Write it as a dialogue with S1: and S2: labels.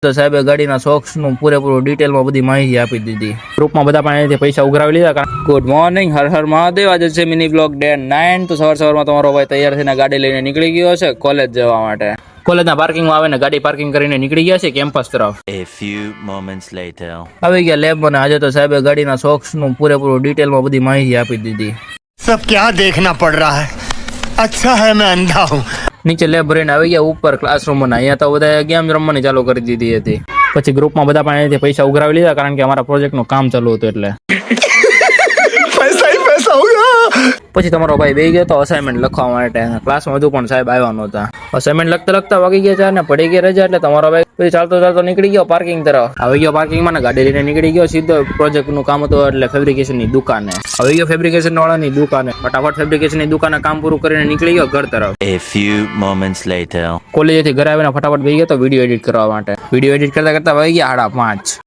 S1: તો સાહેબે ગાડીના શોક્સ નું પૂરેપૂરું ડિટેલમાં બધી માહિતી આપી દીધી. ગ્રુપમાં બધા પાસેથી પૈસા ઉઘરાવી લીધા. Good morning, Har Har Mahadev. આજે છે મિની બ્લોગ ડે 9. તો સવારમાં તમારો ભાઈ તૈયાર થઈને ગાડી લઈને નીકળી ગયો છે કોલેજ જવા માટે. કોલેજના પાર્કિંગમાં આવે ને ગાડી પાર્કિંગ કરીને નીકળી ગયા છે કેમ્પસ તરફ.
S2: A few moments later.
S1: આવી ગયા લેબમાં. આજે તો સાહેબે ગાડીના શોક્સ નું પૂરેપૂરું ડિટેલમાં બધી માહિતી આપી દીધી.
S3: सब क्या देखना पड़ रहा है, अच्छा है मैं अंधा हूँ.
S1: નીચે લેબ ભરીને આવી ગયા ઉપર ક્લાસરૂમમાં. અહીંયા તો બધા ગેમ રમવાની ચાલુ કરી દીધી હતી. પછી ગ્રુપમાં બધા પાસેથી પૈસા ઉઘરાવી લીધા કારણ કે અમારા પ્રોજેક્ટનું કામ ચાલુ હતું એટલે.
S3: पैसा ही पैसा होगा.
S1: પછી તમારો ભાઈ બેસી ગયો તો અસાઇનમેન્ટ લખવા માટે. ક્લાસમાં હજુ પણ સાહેબ આવ્યા નહોતા. અસાઇનમેન્ટ લખતા વાગી ગયા 4 ને પડી ગઈ રજા એટલે તમારો ભાઈ પછી ચાલતો નીકળી ગયો પાર્કિંગ તરફ. આવી ગયો પાર્કિંગમાં ને ગાડી લઈને નીકળી ગયો સીધો પ્રોજેક્ટનું કામ હતું એટલે ફેબ્રિકેશનની દુકાને. આવી ગયો ફેબ્રિકેશન વાળાની દુકાને. ફટાફટ ફેબ્રિકેશનની દુકાને કામ પૂરું કરીને નીકળી ગયો ઘર તરફ.
S2: A few moments later.
S1: કોલેજથી ઘરે આવીને ફટાફટ બેસી ગયો તો વિડીયો એડિટ કરવા માટે. વિડીયો એડિટ કરતા વાગી ગયા 5:30.